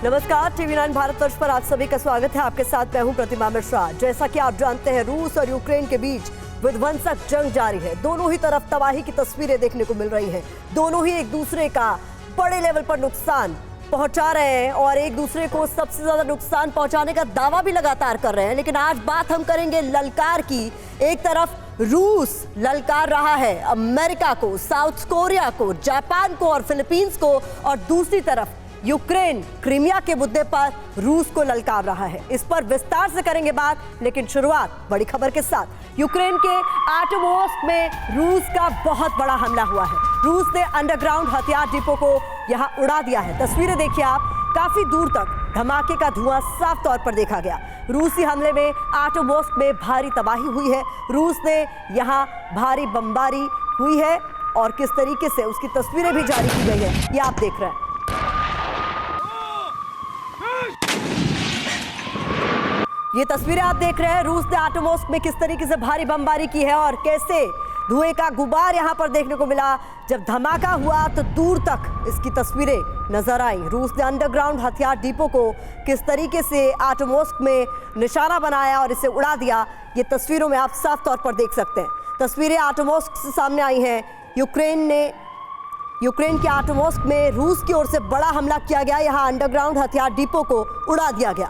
नमस्कार, TV9 भारतवर्ष पर आप सभी का स्वागत है। आपके साथ मैं हूं प्रतिमा मिश्रा। जैसा कि आप जानते हैं, रूस और यूक्रेन के बीच विध्वंसक जंग जारी है। दोनों ही तरफ तबाही की तस्वीरें देखने को मिल रही हैं। दोनों ही एक दूसरे का बड़े लेवल पर नुकसान पहुंचा रहे हैं और एक दूसरे को सबसे ज्यादा नुकसान पहुंचाने का दावा भी लगातार कर रहे हैं। लेकिन आज बात हम करेंगे ललकार की। एक तरफ रूस ललकार रहा है अमेरिका को, साउथ कोरिया को, जापान को और फिलीपींस को, और दूसरी तरफ यूक्रेन क्रीमिया के मुद्दे पर रूस को ललकार रहा है। इस पर विस्तार से करेंगे बात, लेकिन शुरुआत बड़ी खबर के साथ। यूक्रेन के आटोमोस्क में रूस का बहुत बड़ा हमला हुआ है। रूस ने अंडरग्राउंड हथियार डिपो को यहां उड़ा दिया है। तस्वीरें देखिए आप, काफी दूर तक धमाके का धुआं साफ तौर पर देखा गया। रूसी हमले में आटोमोस्क में भारी तबाही हुई है। रूस ने यहां भारी बमबारी हुई है और किस तरीके से उसकी तस्वीरें भी जारी की गई है, ये आप देख रहे हैं। ये तस्वीरें आप देख रहे हैं, रूस ने आटोमोस्क में किस तरीके से भारी बमबारी की है और कैसे धुएं का गुबार यहां पर देखने को मिला। जब धमाका हुआ तो दूर तक इसकी तस्वीरें नजर आई। रूस ने अंडरग्राउंड हथियार डिपो को किस तरीके से आटोमोस्क में निशाना बनाया और इसे उड़ा दिया, ये तस्वीरों में आप साफ तौर पर देख सकते हैं। तस्वीरें आटोमोस्क से सामने आई हैं। यूक्रेन के आटोमोस्क में रूस की ओर से बड़ा हमला किया गया। यहां अंडरग्राउंड हथियार डिपो को उड़ा दिया गया।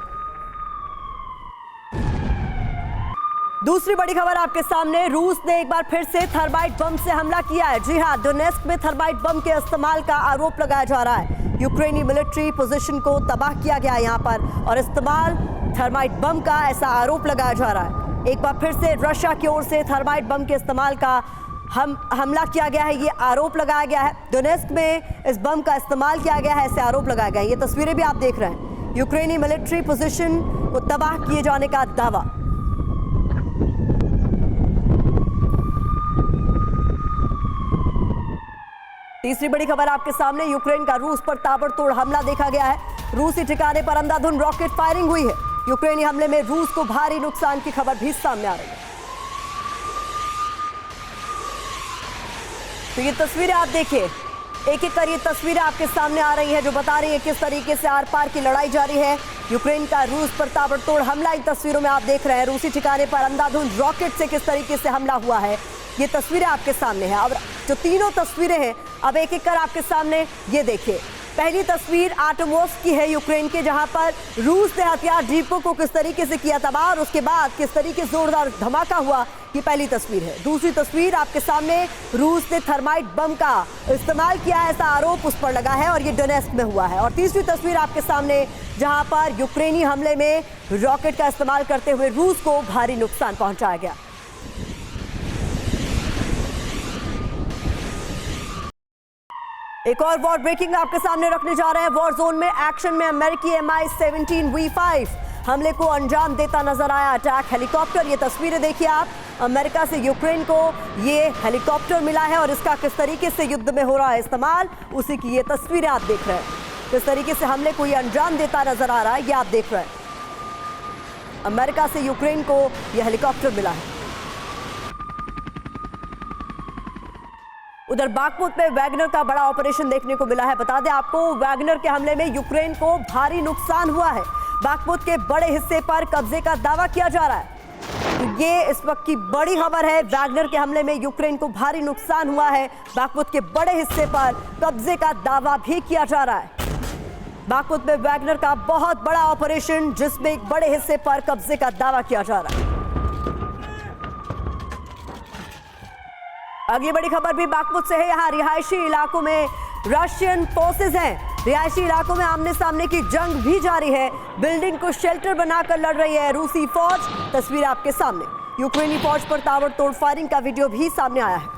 दूसरी बड़ी खबर आपके सामने, रूस ने एक बार फिर से थर्माइट बम से हमला किया है। जी हां, डोनेस्क में थर्माइट बम के इस्तेमाल का आरोप लगाया जा रहा है। यूक्रेनी मिलिट्री पोजीशन को तबाह किया गया यहां पर और इस्तेमाल थर्माइट बम का ऐसा आरोप लगाया जा रहा है। एक बार फिर से रशिया की ओर से थर्माइट बम के इस्तेमाल का हमला किया गया है, ये आरोप लगाया गया है। डोनेस्क में इस बम का इस्तेमाल किया गया है, ऐसे आरोप लगाए गए। ये तस्वीरें भी आप देख रहे हैं। यूक्रेनी मिलिट्री पोजीशन को तबाह किए जाने का दावा। तीसरी बड़ी खबर आपके सामने, यूक्रेन का रूस पर ताबड़तोड़ हमला देखा गया है। रूसी ठिकाने पर अंधाधुंध रॉकेट फायरिंग हुई है। यूक्रेनी हमले में रूस को भारी नुकसान की खबर भी सामने आ रही है। तो ये तस्वीरें आप देखिए, एक एक कर ये तस्वीरें आपके सामने आ रही है जो बता रही है किस तरीके से आर पार की लड़ाई जारी है। यूक्रेन का रूस पर ताबड़तोड़ हमला इन तस्वीरों में आप देख रहे हैं। रूसी ठिकाने पर अंधाधुंध रॉकेट से किस तरीके से हमला हुआ है, ये तस्वीरें आपके सामने है। अब जो तीनों तस्वीरें हैं, अब एक एक कर आपके सामने ये देखिए। पहली तस्वीर आटोमोस्क की है यूक्रेन के, जहां पर रूस ने हथियार डिपो को किस तरीके से किया तबाह और उसके बाद किस तरीके से जोरदार धमाका हुआ, ये पहली तस्वीर है। दूसरी तस्वीर आपके सामने, रूस ने थर्माइट बम का इस्तेमाल किया, ऐसा आरोप उस पर लगा है और ये डोनेस्क में हुआ है। और तीसरी तस्वीर आपके सामने, जहां पर यूक्रेनी हमले में रॉकेट का इस्तेमाल करते हुए रूस को भारी नुकसान पहुंचाया गया। एक और वॉर ब्रेकिंग आपके सामने रखने जा रहे हैं। वॉर जोन में एक्शन में अमेरिकी MI-17 V5 हमले को अंजाम देता नजर आया। अटैक हेलीकॉप्टर, ये तस्वीरें देखिए आप। अमेरिका से यूक्रेन को ये हेलीकॉप्टर मिला है और इसका किस तरीके से युद्ध में हो रहा है इस्तेमाल, उसी की ये तस्वीरें आप देख रहे हैं। किस तरीके से हमले को ये अंजाम देता नजर आ रहा है, ये आप देख रहे हैं। अमेरिका से यूक्रेन को यह हेलीकॉप्टर मिला है। उधर बाखमुत में वैगनर का बड़ा ऑपरेशन देखने को मिला है। बता दें आपको, वैगनर के हमले में यूक्रेन को भारी नुकसान हुआ है। बाखमुत के बड़े हिस्से पर कब्जे का दावा किया जा रहा है। तो ये इस वक्त की बड़ी खबर है। वैगनर के हमले में यूक्रेन को भारी नुकसान हुआ है। बाखमुत के बड़े हिस्से पर कब्जे का दावा भी किया जा रहा है। बाखमुत में वैगनर का बहुत बड़ा ऑपरेशन, जिसमें एक बड़े हिस्से पर कब्जे का दावा किया जा रहा है। अगली बड़ी खबर भी बाखमुत से है। यहाँ रिहायशी इलाकों में रशियन फोर्सेस हैं। रिहायशी इलाकों में आमने सामने की जंग भी जारी है। बिल्डिंग को शेल्टर बनाकर लड़ रही है रूसी फौज। तस्वीर आपके सामने, यूक्रेनी फौज पर ताबड़तोड़ फायरिंग का वीडियो भी सामने आया है।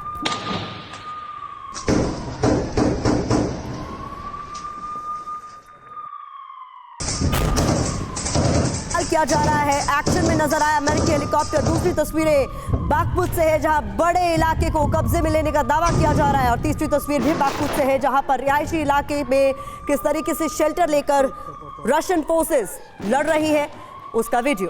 किया जा रहा है, एक्शन में नजर आया अमेरिकी हेलीकॉप्टर। दूसरी तस्वीरें बाखमुत से है, जहां बड़े इलाके को कब्जे में लेने का दावा किया जा रहा है। और तीसरी तस्वीर भी बाखमुत से है, जहां पर रिहायशी इलाके में किस तरीके से शेल्टर लेकर रशियन फोर्सेस लड़ रही है, उसका वीडियो।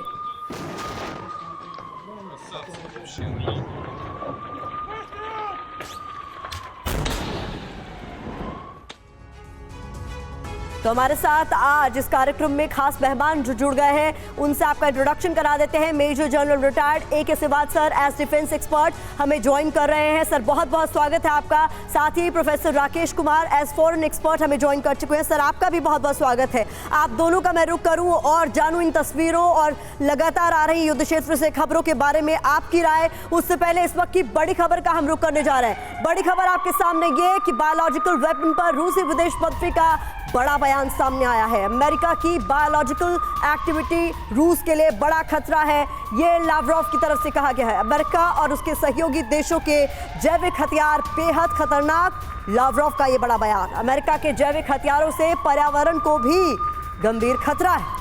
तो हमारे साथ आज इस कार्यक्रम में खास मेहमान जो जुड़ गए हैं, उनसे आपका इंट्रोडक्शन करा देते हैं। Major general retired AK Siwach sir as defence expert हमें ज्वाइन कर रहे हैं। सर बहुत बहुत स्वागत है आपका। साथ ही professor Rakesh Kumar as foreign expert हमें ज्वाइन कर चुके हैं। सर आपका भी बहुत बहुत स्वागत है। आप दोनों का मैं रुख करूं और जानूं इन तस्वीरों और लगातार आ रही युद्ध क्षेत्र से खबरों के बारे में आपकी राय। उससे पहले इस वक्त की बड़ी खबर का हम रुख करने जा रहे हैं। बड़ी खबर आपके सामने ये कि बायोलॉजिकल वेपन पर रूसी विदेश मंत्री का बड़ा बयान सामने आया है। अमेरिका की बायोलॉजिकल एक्टिविटी रूस के लिए बड़ा खतरा है, ये लावरोव की तरफ से कहा गया है। अमेरिका और उसके सहयोगी देशों के जैविक हथियार बेहद खतरनाक, लावरोव का ये बड़ा बयान। अमेरिका के जैविक हथियारों से पर्यावरण को भी गंभीर खतरा है।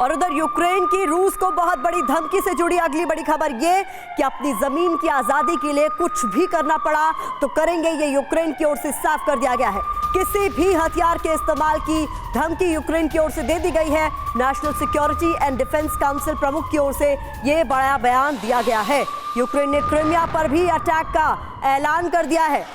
और उधर यूक्रेन की रूस को बहुत बड़ी धमकी से जुड़ी अगली बड़ी खबर ये कि अपनी जमीन की आजादी के लिए कुछ भी करना पड़ा तो करेंगे, ये यूक्रेन की ओर से साफ कर दिया गया है। किसी भी हथियार के इस्तेमाल की धमकी यूक्रेन की ओर से दे दी गई है। National security and defence council प्रमुख की ओर से ये बड़ा बयान दिया गया है। यूक्रेन ने क्रिमिया पर भी अटैक का ऐलान कर दिया है।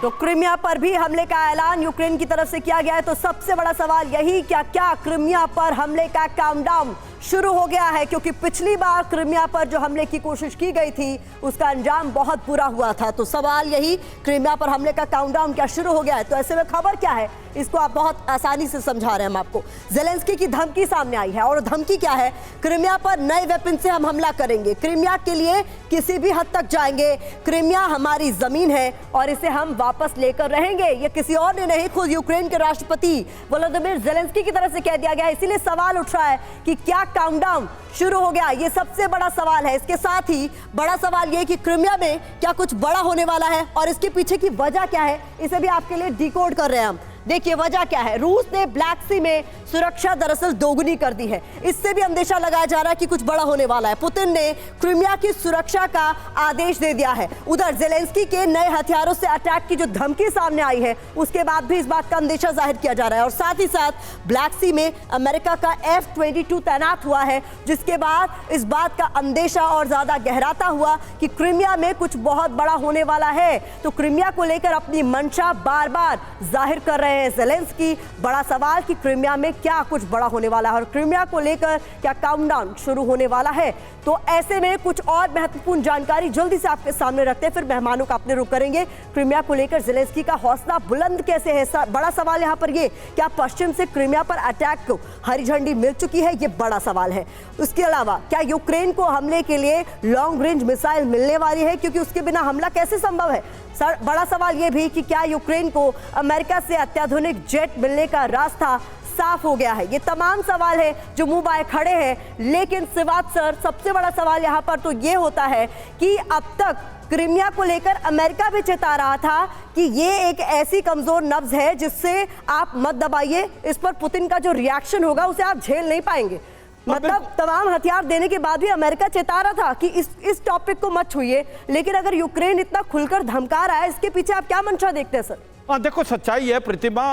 तो क्रिमिया पर भी हमले का ऐलान यूक्रेन की तरफ से किया गया है। तो सबसे बड़ा सवाल यही क्या क्रिमिया पर हमले का काउंटडाउन शुरू हो गया है, क्योंकि पिछली बार क्रिमिया पर जो हमले की कोशिश की गई थी उसका अंजाम बहुत बुरा हुआ था। तो सवाल यही, क्रिमिया पर हमले का काउंटडाउन क्या शुरू हो गया है? तो ऐसे में खबर क्या है, इसको आप बहुत आसानी से समझा रहे हैं हम आपको। ज़ेलेंस्की की धमकी सामने आई है और धमकी क्या है? क्रिमिया पर नए वेपन से हम हमला करेंगे, क्रिमिया के लिए किसी भी हद तक जाएंगे, क्रिमिया हमारी जमीन है और इसे हम वापस लेकर रहेंगे। ये किसी और ने नहीं, खुद यूक्रेन के राष्ट्रपति वोलोदिमीर ज़ेलेंस्की की तरफ से कह दिया गया है। इसीलिए सवाल उठ रहा है कि क्या काउंटडाउन शुरू हो गया? ये सबसे बड़ा सवाल है। इसके साथ ही बड़ा सवाल ये कि क्रिमिया में क्या कुछ बड़ा होने वाला है और इसके पीछे की वजह क्या है, इसे भी आपके लिए डिकोड कर रहे हैं हम। देखिए वजह क्या है, रूस ने ब्लैक सी में सुरक्षा दरअसल दोगुनी कर दी है। इससे भी अंदेशा लगाया जा रहा है कि कुछ बड़ा होने वाला है। पुतिन ने क्रिमिया की सुरक्षा का आदेश दे दिया है। उधर ज़ेलेंस्की के नए हथियारों से अटैक की जो धमकी सामने आई है उसके बाद भी इस बात का अंदेशा जाहिर किया जा रहा है। और साथ ही साथ ब्लैक सी में अमेरिका का F-22 तैनात हुआ है, जिसके बाद इस बात का अंदेशा और ज्यादा गहराता हुआ कि क्रिमिया में कुछ बहुत बड़ा होने वाला है। तो क्रिमिया को लेकर अपनी मंशा बार बार जाहिर कर रहे हैं ज़ेलेंस्की। बड़ा सवाल कि क्रिमिया में क्या कुछ बड़ा होने वाला है और क्रिमिया को लेकर क्या काउंटडाउन शुरू होने वाला है। तो ऐसे में कुछ और महत्वपूर्ण जानकारी जल्दी से आपके सामने रखते हैं, फिर मेहमानों का अपने रुख करेंगे। क्रिमिया को लेकर ज़ेलेंस्की का हौसला बुलंद कैसे है? बड़ा सवाल यहाँ पर ये, क्या पश्चिम से क्रिमिया पर अटैक को हरी झंडी मिल चुकी है? ये बड़ा सवाल है। उसके अलावा क्या यूक्रेन को हमले के लिए लॉन्ग रेंज मिसाइल मिलने वाली है, क्योंकि उसके बिना हमला कैसे संभव है? सर बड़ा सवाल ये भी कि क्या यूक्रेन को अमेरिका से अत्याधुनिक जेट मिलने का रास्ता साफ हो गया है? ये तमाम सवाल है जो मुंह बाए खड़े हैं। लेकिन सिवाच सर, सबसे बड़ा सवाल यहाँ पर तो ये होता है कि अब तक क्रिमिया को लेकर अमेरिका भी चेता रहा था कि ये एक ऐसी कमजोर नब्ज है जिससे आप मत दबाइए, इस पर पुतिन का जो रिएक्शन होगा उसे आप झेल नहीं पाएंगे। मतलब तमाम हथियार देने के बाद भी अमेरिका चेता रहा था कि इस टॉपिक को मत छूइए। लेकिन अगर यूक्रेन इतना खुलकर धमका रहा है, इसके पीछे आप क्या मंशा देखते हैं सर? देखो सच्चाई है प्रतिमा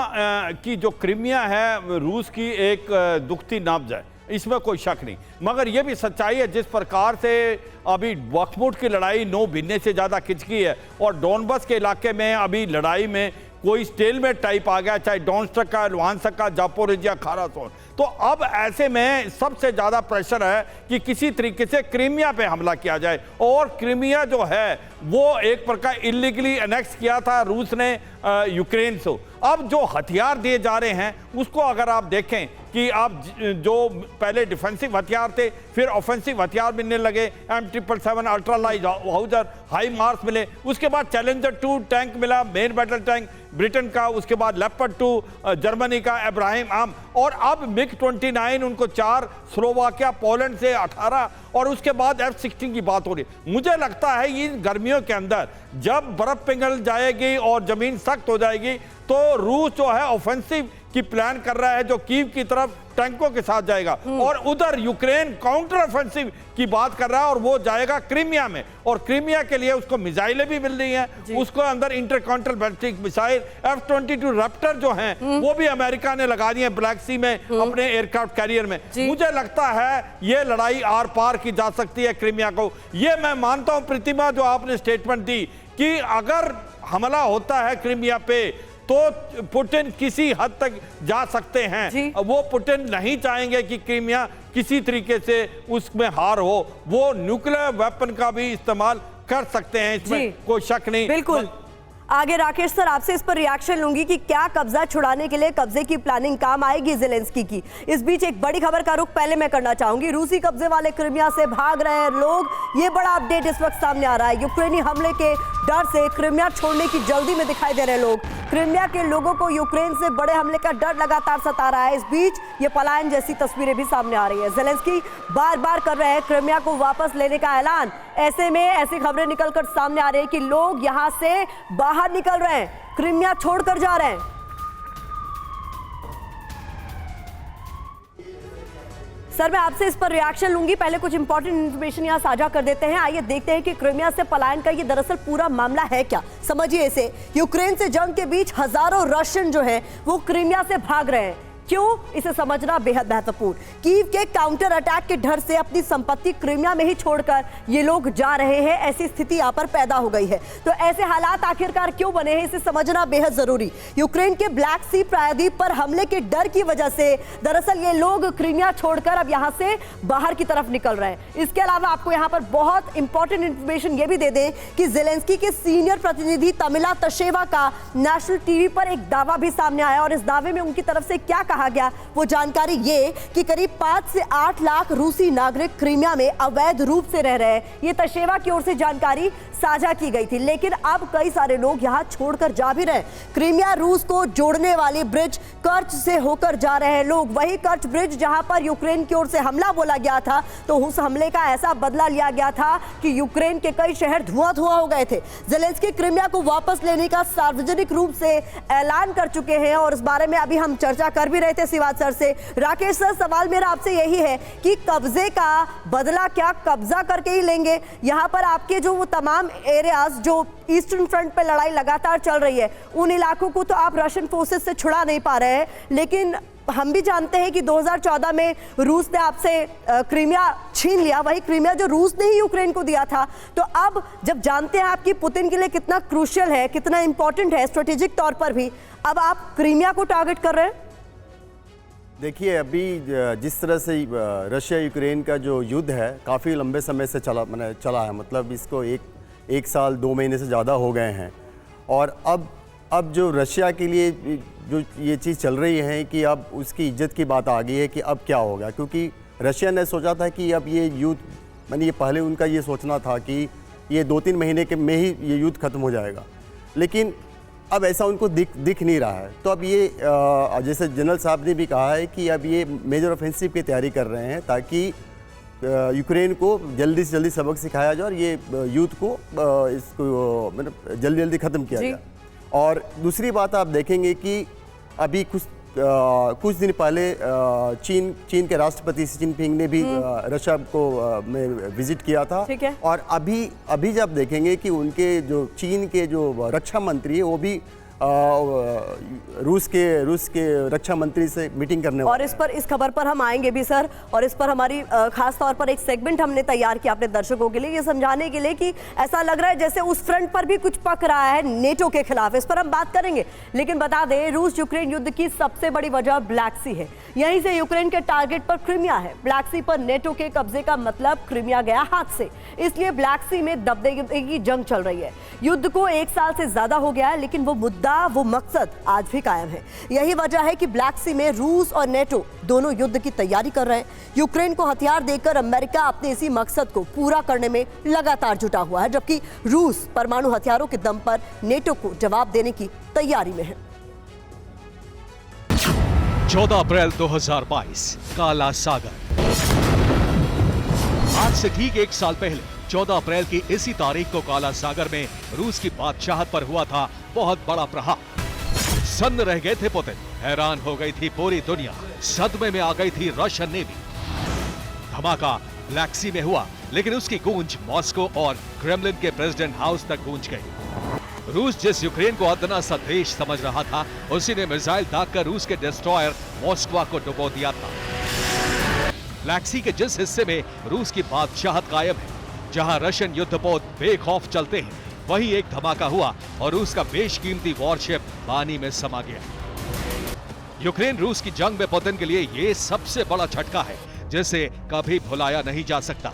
कि जो क्रिमिया है रूस की एक दुखती नाब्ज है, इसमें कोई शक नहीं। मगर यह भी सच्चाई है जिस प्रकार से अभी बखमुट की लड़ाई 9 महीने से ज़्यादा खिंचकी है और डोनबस के इलाके में अभी लड़ाई में कोई स्टेलमेट टाइप आ गया, चाहे डोनेट्स्क का, लुहांस्क का, जापोरिजिया, खारासोन। तो अब ऐसे में सबसे ज़्यादा प्रेशर है कि किसी तरीके से क्रिमिया पे हमला किया जाए। और क्रिमिया जो है वो एक प्रकार इलीगली एनेक्स किया था रूस ने यूक्रेन से। अब जो हथियार दिए जा रहे हैं उसको अगर आप देखें कि आप जो पहले डिफेंसिव हथियार थे, फिर ऑफेंसिव हथियार मिलने लगे, M777 ultralight Houser high Mars मिले, उसके बाद चैलेंजर 2 टैंक मिला, मेन बैटल टैंक ब्रिटेन का, उसके बाद लेपर्ड 2 जर्मनी का, इब्राहिम आम, और अब MiG-29 उनको 4, स्लोवाकिया पोलैंड से 18 और उसके बाद F-16 की बात हो रही है। मुझे लगता है इन गर्मियों के अंदर जब बर्फ पिघल जाएगी और जमीन सख्त हो जाएगी तो रूस जो है ऑफेंसिव की प्लान कर रहा है, जो कीव की तरफ टैंकों के साथ जाएगा, और उधर यूक्रेन काउंटर ऑफेंसिव की बात कर रहा है, और वो जाएगा क्रीमिया में, और क्रीमिया के लिए उसको मिसाइलें भी मिल रही हैं, उसको अंदर intercontinental ballistic missile F-22 Raptor जो हैं वो भी अमेरिका ने लगा दी है ब्लैक सी में अपने एयरक्राफ्ट कैरियर में। मुझे लगता है ये लड़ाई आर पार की जा सकती है क्रीमिया को। ये मैं मानता हूं प्रतिमा, जो आपने स्टेटमेंट दी कि अगर हमला होता है क्रीमिया पे तो पुतिन किसी हद तक जा सकते हैं। वो पुतिन नहीं चाहेंगे कि क्रीमिया किसी तरीके से उसमें हार हो, वो न्यूक्लियर वेपन का भी इस्तेमाल कर सकते हैं, इसमें कोई शक नहीं। बिल्कुल। आगे राकेश सर आपसे इस पर रिएक्शन लूंगी कि क्या कब्जा छुड़ाने के लिए कब्जे की प्लानिंग काम आएगी ज़ेलेंस्की की। इस बीच एक बड़ी खबर का रुख पहले मैं करना चाहूंगी। रूसी कब्जे वाले क्रीमिया से भाग रहे हैं लोग, ये बड़ा अपडेट इस वक्त सामने आ रहा है। यूक्रेनी हमले के डर से क्रीमिया छोड़ने की जल्दी में दिखाई दे रहे लोग। क्रीमिया के लोगों को यूक्रेन से बड़े हमले का डर लगातार सता रहा है। इस बीच ये पलायन जैसी तस्वीरें भी सामने आ रही है। ज़ेलेंस्की बार बार कर रहे हैं क्रीमिया को वापस लेने का ऐलान। ऐसे में ऐसी खबरें निकलकर सामने आ रही है कि लोग यहां से बाहर निकल रहे हैं, क्रीमिया छोड़कर जा रहे हैं। सर मैं आपसे इस पर रिएक्शन लूंगी, पहले कुछ इंपॉर्टेंट इन्फॉर्मेशन यहाँ साझा कर देते हैं। आइए देखते हैं कि क्रीमिया से पलायन का ये दरअसल पूरा मामला है क्या। समझिए इसे, यूक्रेन से जंग के बीच हजारों रशियन जो हैं वो क्रीमिया से भाग रहे हैं। क्यों, इसे समझना बेहद महत्वपूर्ण। कीव के काउंटर अटैक के डर से अपनी संपत्ति क्रीमिया में ही छोड़कर ये लोग जा रहे हैं, ऐसी स्थिति यहाँ पर पैदा हो गई है। तो ऐसे हालात आखिरकार क्यों बने हैं, इसे समझना बेहद जरूरी। यूक्रेन के ब्लैक सी प्रायद्वीप पर हमले के डर की वजह से दरअसल ये लोग क्रीमिया छोड़कर अब यहाँ से बाहर की तरफ निकल रहे हैं। इसके अलावा आपको यहाँ पर बहुत इंपॉर्टेंट इंफॉर्मेशन ये भी दे दें कि ज़ेलेंस्की के सीनियर प्रतिनिधि तमिला तशेवा का नेशनल टीवी पर एक दावा भी सामने आया, और इस दावे में उनकी तरफ से क्या कहा गया वो जानकारी ये कि करीब 5 से 8 लाख रूसी नागरिक क्रीमिया में अवैध रूप से रह रहे हैं। ये तशेवा की ओर से जानकारी साझा की गई थी, लेकिन अब कई सारे लोग यहां छोड़कर जा भी रहे हैं। क्रीमिया रूस को जोड़ने वाली ब्रिज कर्च से होकर जा रहे हैं लोग, वही कर्च ब्रिज जहां पर यूक्रेन की ओर से हमला बोला गया था, तो उस हमले का ऐसा बदला लिया गया था कि यूक्रेन के कई शहर धुआं-धुआं हो गए थे। ज़ेलेंस्की क्रीमिया को वापस लेने का सार्वजनिक रूप से ऐलान कर चुके हैं, और इस बारे में अभी हम चर्चा कर भी रहे थे सिवाच सर से। राकेश सर, सवाल मेरा आपसे यही है कि कब्जे का बदला क्या कब्जा करके ही लेंगे? यहाँ पर आपके जो वो तमाम एरियाज जो ईस्टर्न फ्रंट पे लड़ाई लगातार चल रही है, उन इलाकों को तो आप रशियन फोर्सेस से छुड़ा नहीं पा रहे हैं, लेकिन हम भी जानते हैं कि 2014 में रूस ने आपसे क्रीमिया छीन लिया, वही क्रीमिया जो रूस ने ही यूक्रेन को दिया था। तो अब जब जानते हैं आप कि पुतिन के लिए कितना क्रूशियल है, कितना इंपॉर्टेंट है स्ट्रेटेजिक तौर पर भी, अब आप क्रीमिया को टारगेट कर रहे हैं। देखिए, अभी जिस तरह से रशिया यूक्रेन का जो युद्ध है काफ़ी लंबे समय से चला है, मतलब इसको एक साल 2 महीने से ज़्यादा हो गए हैं। और अब जो रशिया के लिए जो ये चीज़ चल रही है कि अब उसकी इज्जत की बात आ गई है कि अब क्या होगा, क्योंकि रशिया ने सोचा था कि अब ये युद्ध, मैंने ये पहले उनका ये सोचना था कि ये 2-3 महीने के में ही ये युद्ध खत्म हो जाएगा, लेकिन अब ऐसा उनको दिख नहीं रहा है। तो अब ये जैसे जनरल साहब ने भी कहा है कि अब ये मेजर ऑफेंसिव की तैयारी कर रहे हैं ताकि यूक्रेन को जल्दी से जल्दी सबक सिखाया जाए और ये युद्ध को इसको मतलब जल्दी ख़त्म किया जाए। और दूसरी बात आप देखेंगे कि अभी कुछ दिन पहले चीन के राष्ट्रपति शी जिनपिंग ने भी रशिया को में विजिट किया था। और अभी जब देखेंगे कि उनके जो चीन के जो रक्षा मंत्री है वो भी रूस के रक्षा मंत्री से मीटिंग करने और इस खबर पर हम आएंगे भी सर, और इस पर हमारी खास तौर पर एक सेगमेंट हमने तैयार किया अपने दर्शकों के लिए, ये समझाने के लिए कि ऐसा लग रहा है जैसे उस फ्रंट पर भी कुछ पक रहा है नेटो के खिलाफ। इस पर हम बात करेंगे, लेकिन बता दें रूस यूक्रेन युद्ध की सबसे बड़ी वजह ब्लैक सी है। यहीं से यूक्रेन के टारगेट पर क्रीमिया है। ब्लैक सी पर नेटो के कब्जे का मतलब क्रीमिया गया हाथ से, इसलिए ब्लैक सी में दबदबे की जंग चल रही है। युद्ध को 1 साल से ज्यादा हो गया है, लेकिन वो मुद्दा, वो मकसद आज भी कायम है। यही वजह है कि ब्लैक सी में रूस और नेटो दोनों युद्ध की तैयारी कर रहे हैं। यूक्रेन को हथियार देकर अमेरिका अपने इसी मकसद को पूरा करने में लगातार जुटा हुआ है, जबकि रूस परमाणु हथियारों के दम पर नेटो को जवाब देने की तैयारी में है। 14 अप्रैल 2022 काला सागर। आज से ठीक 1 साल पहले 14 अप्रैल की इसी तारीख को काला सागर में रूस की बादशाहत पर हुआ था बहुत बड़ा प्रहार। सन्न रह गए थे पुतिन, हैरान हो गई थी पूरी दुनिया, सदमे में आ गई थी रशियन नेवी। धमाका ब्लैक सी में हुआ, लेकिन उसकी गूंज मॉस्को और क्रेमलिन के प्रेसिडेंट हाउस तक गूंज गई। रूस जिस यूक्रेन को अदना सा देश समझ रहा था, उसी ने मिसाइल दागकर रूस के डिस्ट्रॉयर मॉस्को को डुबो दिया था। ब्लैक सी के जिस हिस्से में रूस की बादशाहत कायम है, जहां रशियन युद्धपोत बेखौफ चलते हैं, वहीं एक धमाका हुआ और रूस का बेशकीमती वॉरशिप पानी में समा गया। यूक्रेन रूस की जंग में पुतिन के लिए यह सबसे बड़ा झटका है, जिसे कभी भुलाया नहीं जा सकता।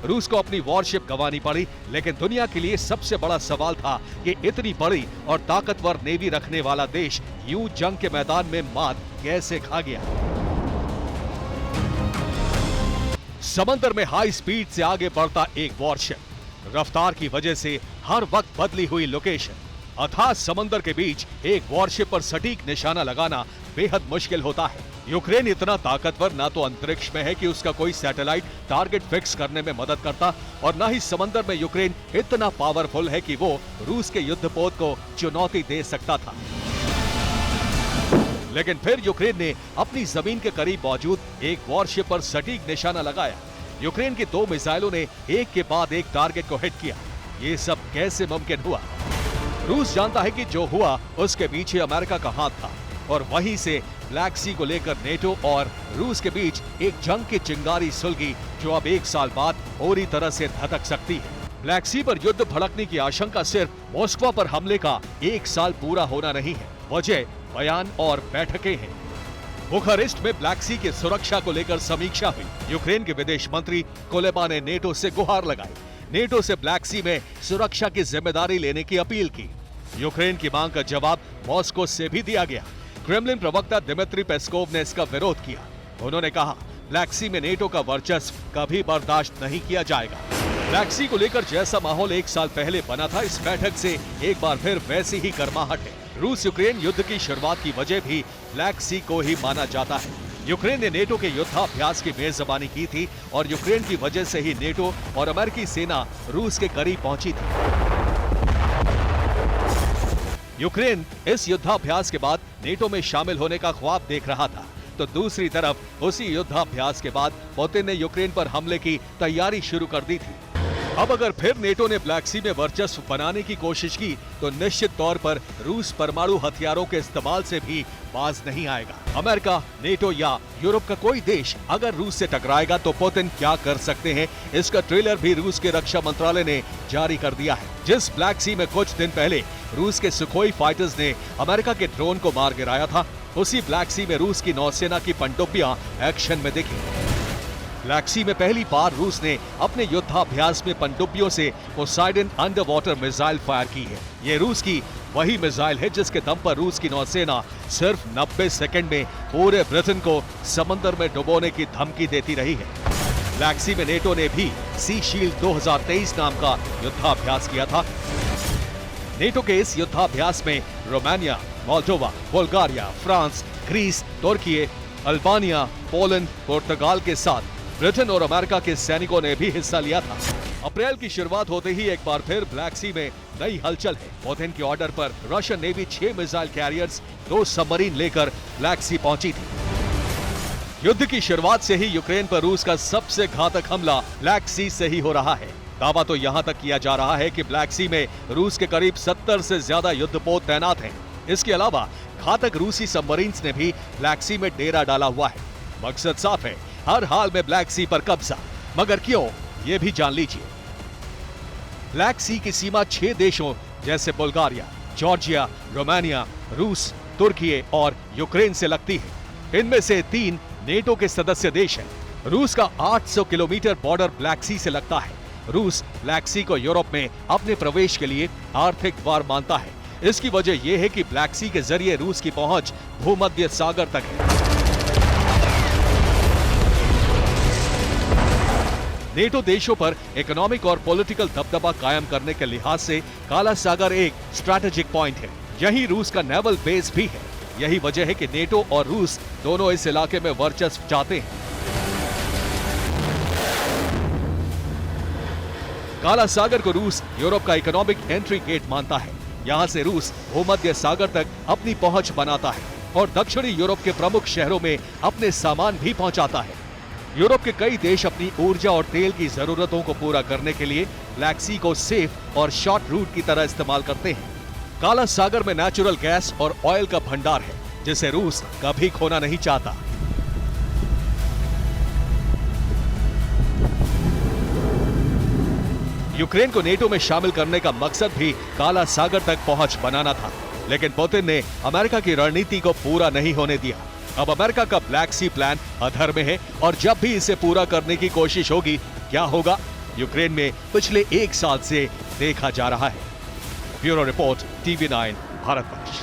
रूस को अपनी वॉरशिप गंवानी पड़ी, लेकिन दुनिया के लिए सबसे बड़ा सवाल था कि इतनी बड़ी और ताकतवर नेवी रखने वाला देश यूं जंग के मैदान में मात कैसे खा गया। समंदर में हाई स्पीड से आगे बढ़ता एक वॉरशिप, रफ्तार की वजह से हर वक्त बदली हुई लोकेशन, अथाह समंदर के बीच एक वॉरशिप पर सटीक निशाना लगाना बेहद मुश्किल होता है। यूक्रेन इतना ताकतवर ना तो अंतरिक्ष में है कि उसका कोई सैटेलाइट टारगेट फिक्स करने में मदद करता, और ना ही समंदर में यूक्रेन इतना पावरफुल है कि वो रूस के युद्धपोत को चुनौती दे सकता था। लेकिन फिर यूक्रेन ने अपनी जमीन के करीब मौजूद एक वॉरशिप पर सटीक निशाना लगाया। यूक्रेन की 2 मिसाइलों ने एक के बाद एक टारगेट को हिट किया। ये सब कैसे मुमकिन हुआ? रूस जानता है कि जो हुआ उसके पीछे अमेरिका का हाथ था, और वहीं से ब्लैक सी को लेकर नेटो और रूस के बीच एक जंग की चिंगारी सुलगी, जो अब 1 साल बाद पूरी तरह से धधक सकती है। ब्लैक सी पर युद्ध भड़कने की आशंका सिर्फ मॉस्को पर हमले का 1 साल पूरा होना नहीं है, वजह बयान और बैठकें हैं। बुखारेस्ट में ब्लैक सी की सुरक्षा को लेकर समीक्षा हुई। यूक्रेन के विदेश मंत्री कुलेबा ने नेटो से गुहार लगाई, नेटो से ब्लैक सी में सुरक्षा की जिम्मेदारी लेने की अपील की। यूक्रेन की मांग का जवाब मॉस्को से भी दिया गया। क्रेमलिन प्रवक्ता दिमित्री पेस्कोव ने इसका विरोध किया। उन्होंने कहा, ब्लैक सी में नेटो का वर्चस्व कभी बर्दाश्त नहीं किया जाएगा। ब्लैक सी को लेकर जैसा माहौल 1 साल पहले बना था, इस बैठक से एक बार फिर वैसी ही गर्माहट है। रूस यूक्रेन युद्ध की शुरुआत की वजह भी ब्लैक सी को ही माना जाता है। यूक्रेन ने नेटो के युद्धाभ्यास की मेजबानी की थी, और यूक्रेन की वजह से ही नेटो और अमेरिकी सेना रूस के करीब पहुंची थी। यूक्रेन इस युद्धाभ्यास के बाद नेटो में शामिल होने का ख्वाब देख रहा था, तो दूसरी तरफ उसी युद्धाभ्यास के बाद पुतिन ने यूक्रेन पर हमले की तैयारी शुरू कर दी थी। अब अगर फिर नेटो ने ब्लैक सी में वर्चस्व बनाने की कोशिश की, तो निश्चित तौर पर रूस परमाणु हथियारों के इस्तेमाल से भी बाज नहीं आएगा। अमेरिका, नेटो या यूरोप का कोई देश अगर रूस से टकराएगा तो पुतिन क्या कर सकते हैं, इसका ट्रेलर भी रूस के रक्षा मंत्रालय ने जारी कर दिया है। जिस ब्लैक सी में कुछ दिन पहले रूस के सुखोई फाइटर्स ने अमेरिका के ड्रोन को मार गिराया था, उसी ब्लैक सी में रूस की नौसेना की पनडुब्बियां एक्शन में दिखी। ब्लैक सी में पहली बार रूस ने अपने युद्धाभ्यास में पनडुब्बियों से Poseidon under water missile fire की है। ये रूस की वही मिसाइल है जिसके दम पर रूस की नौसेना सिर्फ 90 सेकंड में पूरे ब्रिटेन को समंदर में डुबोने की धमकी देती रही है। ब्लैक सी में नेटो ने भी सी शील्ड 2023 नाम का युद्धाभ्यास किया था। नेटो के इस युद्धाभ्यास में Romania, Moldova, Bulgaria, France, Greece, तुर्की, अल्बानिया, पोलैंड, पुर्तगाल के साथ ब्रिटेन और अमेरिका के सैनिकों ने भी हिस्सा लिया था। अप्रैल की शुरुआत होते ही एक बार फिर ब्लैक सी में नई हलचल है। पुतिन के ऑर्डर पर Russian navy 6 missile carriers, 2 submarine लेकर ब्लैक सी पहुंची थी। युद्ध की शुरुआत से ही यूक्रेन पर रूस का सबसे घातक हमला ब्लैक सी से ही हो रहा है। दावा तो यहां तक किया जा रहा है कि ब्लैक सी में रूस के करीब 70 से ज्यादा युद्धपोत तैनात हैं। इसके अलावा घातक रूसी सबमरीन्स ने भी ब्लैक सी में डेरा डाला हुआ है। मकसद साफ है, हर हाल में ब्लैक सी पर कब्जा। मगर क्यों, ये भी जान लीजिए। ब्लैक सी की सीमा 6 देशों जैसे बुल्गारिया, जॉर्जिया, रोमानिया, रूस, तुर्की और यूक्रेन से लगती है। इनमें से 3 नेटो के सदस्य देश हैं। रूस का 800 किलोमीटर बॉर्डर ब्लैक सी से लगता है। रूस ब्लैक सी को यूरोप में अपने प्रवेश के लिए आर्थिक द्वार मानता है। इसकी वजह यह है कि ब्लैक सी के जरिए रूस की पहुंच भूमध्य सागर तक है। नेटो देशों पर इकोनॉमिक और पॉलिटिकल दबदबा कायम करने के लिहाज से काला सागर एक स्ट्रैटेजिक पॉइंट है। यही रूस का नेवल बेस भी है। यही वजह है कि नेटो और रूस दोनों इस इलाके में वर्चस्व चाहते हैं। काला सागर को रूस यूरोप का इकोनॉमिक एंट्री गेट मानता है। यहाँ से रूस भूमध्य सागर तक अपनी पहुंच बनाता है और दक्षिणी यूरोप के प्रमुख शहरों में अपने सामान भी पहुंचाता है। यूरोप के कई देश अपनी ऊर्जा और तेल की जरूरतों को पूरा करने के लिए ब्लैक सी को सेफ और शॉर्ट रूट की तरह इस्तेमाल करते हैं। काला सागर में नेचुरल गैस और ऑयल का भंडार है, जिसे रूस कभी खोना नहीं चाहता। यूक्रेन को नेटो में शामिल करने का मकसद भी काला सागर तक पहुंच बनाना था, लेकिन पुतिन ने अमेरिका की रणनीति को पूरा नहीं होने दिया। अब अमेरिका का ब्लैक सी प्लान अधर में है और जब भी इसे पूरा करने की कोशिश होगी, क्या होगा, यूक्रेन में पिछले 1 साल से देखा जा रहा है। Bureau report, TV9 Bharatvarsh.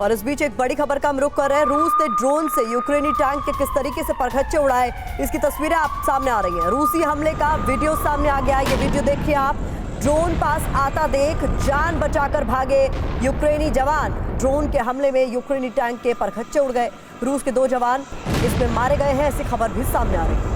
और इस बीच एक बड़ी खबर का हम रुख कर रहे हैं। रूस ने ड्रोन से यूक्रेनी टैंक के किस तरीके से परखच्चे उड़ाए, इसकी तस्वीरें आप सामने आ रही हैं। रूसी हमले का वीडियो सामने आ गया। ये वीडियो देखिए आप। ड्रोन पास आता देख जान बचाकर भागे यूक्रेनी जवान। ड्रोन के हमले में यूक्रेनी टैंक के परखच्चे उड़ गए। रूस के 2 जवान इसमें मारे गए हैं, ऐसी खबर भी सामने आ रही है।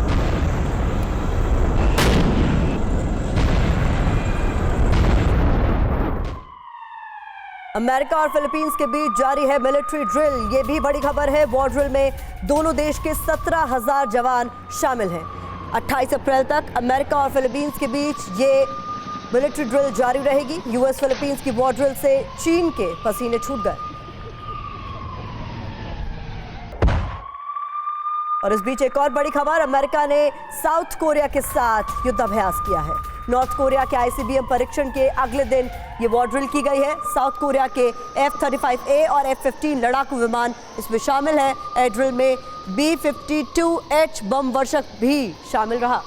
अमेरिका और फिलीपींस के बीच जारी है मिलिट्री ड्रिल। ये भी बड़ी खबर है। वॉर ड्रिल में दोनों देश के 17,000 जवान शामिल हैं। 28 अप्रैल तक अमेरिका और फिलीपींस के बीच ये मिलिट्री ड्रिल जारी रहेगी। यूएस फिलीपींस की वॉर ड्रिल से चीन के पसीने छूट गए। और इस बीच एक और बड़ी खबर, अमेरिका ने साउथ कोरिया के साथ युद्धाभ्यास किया है। नॉर्थ कोरिया के ICBM परीक्षण के अगले दिन ये वॉर ड्रिल की गई है। साउथ कोरिया के F-35A और F-15 लड़ाकू विमान इसमें शामिल है। एयर ड्रिल में B-52H बम वर्षक भी शामिल रहा।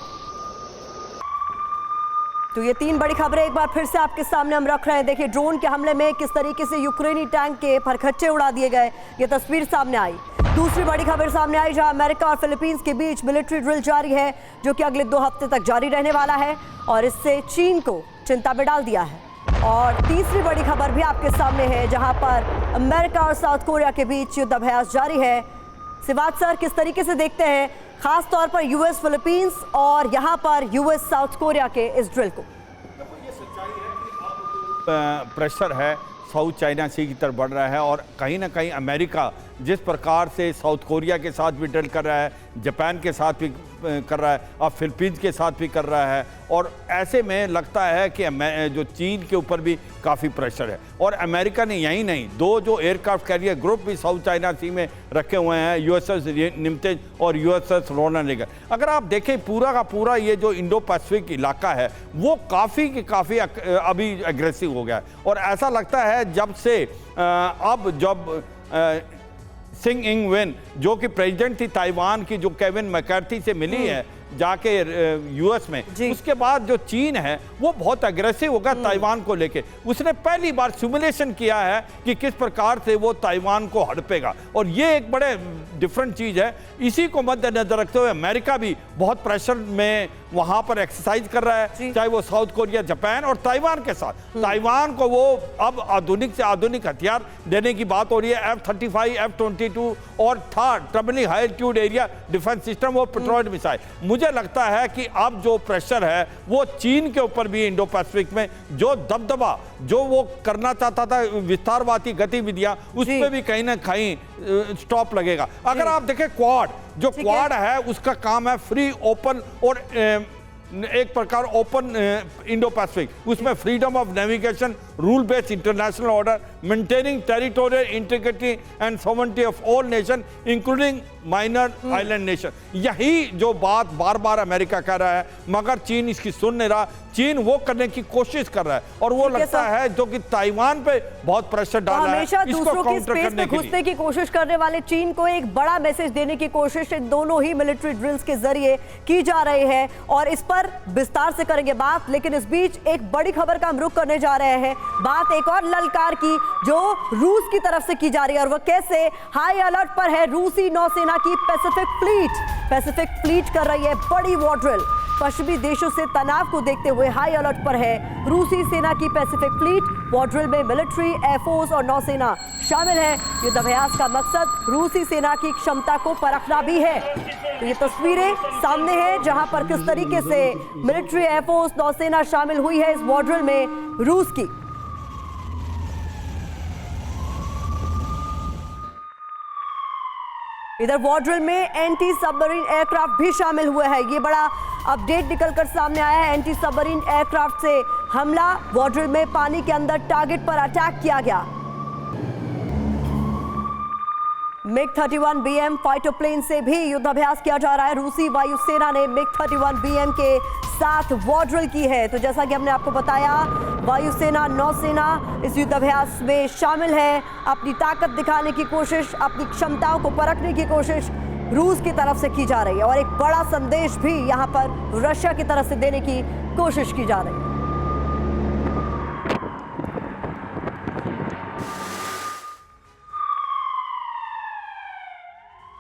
तो ये 3 बड़ी खबरें एक बार फिर से आपके सामने हम रख रहे हैं। देखिए, ड्रोन के हमले में किस तरीके से यूक्रेनी टैंक के परखच्चे उड़ा दिए गए, ये तस्वीर सामने आई। दूसरी बड़ी खबर सामने आई, जहां अमेरिका और फिलीपींस के बीच मिलिट्री ड्रिल जारी है, जो कि अगले 2 हफ्ते तक जारी रहने वाला है और इससे चीन को चिंता में डाल दिया है। और तीसरी बड़ी खबर भी आपके सामने है, जहां पर अमेरिका और साउथ कोरिया के बीच युद्धाभ्यास जारी है। सिवात सर, किस तरीके से देखते हैं खास तौर पर यूएस फिलीपींस और यहां पर यूएस साउथ कोरिया के इस ड्रिल को? प्रेशर है साउथ चाइना सी की तरफ बढ़ रहा है और कहीं ना कहीं अमेरिका जिस प्रकार से साउथ कोरिया के साथ भी ड्रिल कर रहा है, जापान के साथ भी कर रहा है और फिलीपींस के साथ भी कर रहा है, और ऐसे में लगता है कि जो चीन के ऊपर भी काफ़ी प्रेशर है। और अमेरिका ने यही नहीं, 2 जो एयरक्राफ्ट कैरियर ग्रुप भी साउथ चाइना सी में रखे हुए हैं, USS निमतेज और USS रोनाल्ड रेगन। अगर आप देखें पूरा का पूरा ये जो इंडो पैसिफिक इलाका है वो काफ़ी अभी एग्रेसिव हो गया है। और ऐसा लगता है जब से जब सिंग इंग वेन जो कि प्रेसिडेंट थी ताइवान की, जो केविन मैकार्थी से मिली है जाके यूएस में, उसके बाद जो चीन है वो बहुत अग्रेसिव होगा ताइवान को लेके। उसने पहली बार सिमुलेशन किया है कि किस प्रकार से वो ताइवान को हड़पेगा, और ये एक बड़े डिफरेंट चीज है। इसी को मद्देनजर रखते हुए अमेरिका भी बहुत प्रेशर में वहां पर एक्सरसाइज कर रहा है, चाहे वो साउथ कोरिया, जापान और ताइवान के साथ। ताइवान को वो अब आधुनिक से आधुनिक हथियार देने की बात हो रही है। F-35, F-22 और triple high altitude area defence system और पेट्रोल मिसाइल। मुझे लगता है कि अब जो प्रेशर है वो चीन के ऊपर भी इंडो पैसिफिक में जो दबदबा जो वो करना चाहता था, विस्तारवादी गतिविधियां, उस पर भी कहीं ना कहीं स्टॉप लगेगा। अगर आप देखें क्वाड, जो क्वाड है उसका काम है फ्री, ओपन और एक प्रकार ओपन इंडो पैसिफिक। उसमें freedom of navigation, rule based international order, maintaining territorial integrity and sovereignty of all nation including minor island nation. यही जो बात बार बार अमेरिका कर रहा है, मगर चीन इसकी सुन नहीं रहा। चीन वो करने की कोशिश कर रहा है और वो लगता है जो कि ताइवान पे बहुत प्रेशर डाला है, इसको काउंटर करने के लिए घुसने की कोशिश करने वाले चीन को एक बड़ा मैसेज देने की कोशिश इन दोनों ही मिलिट्री ड्रिल्स के जरिए की जा रही है, और इस पर विस्तार से करेंगे बात। लेकिन इस बीच एक बड़ी खबर का हम रुख करने जा रहे हैं। बात एक और ललकार की जो रूस की तरफ से की जा रही है, और वह कैसे हाई अलर्ट पर है रूसी नौसेना की पैसिफिक फ्लीट कर रही है बड़ी वॉर ड्रिल। पश्चिमी देशों से तनाव को देखते हुए हाई अलर्ट पर है रूसी सेना की पैसिफिक फ्लीट। वॉर ड्रिल में मिलिट्री, एयरफोर्स और नौसेना शामिल है। युद्धाभ्यास का मकसद रूसी सेना की क्षमता को परखना भी है। तो ये तस्वीरें सामने हैं जहां पर किस तरीके से मिलिट्री, एयरफोर्स, नौसेना शामिल हुई है इस वॉर ड्रिल में रूस की। इधर वॉर ड्रिल में एंटी सबमरीन एयरक्राफ्ट भी शामिल हुए हैं। ये बड़ा अपडेट निकलकर सामने आया है। एंटी सबमरीन एयरक्राफ्ट से हमला, वॉर ड्रिल में पानी के अंदर टारगेट पर अटैक किया गया। MiG-31BM फाइटर प्लेन से भी युद्धाभ्यास किया जा रहा है। रूसी वायुसेना ने MiG-31BM के साथ वॉर ड्रिल की है। तो जैसा कि हमने आपको बताया, वायुसेना, नौसेना इस युद्धाभ्यास में शामिल है। अपनी ताकत दिखाने की कोशिश, अपनी क्षमताओं को परखने की कोशिश रूस की तरफ से की जा रही है और एक बड़ा संदेश भी यहां पर रशिया की तरफ से देने की कोशिश की जा रही है।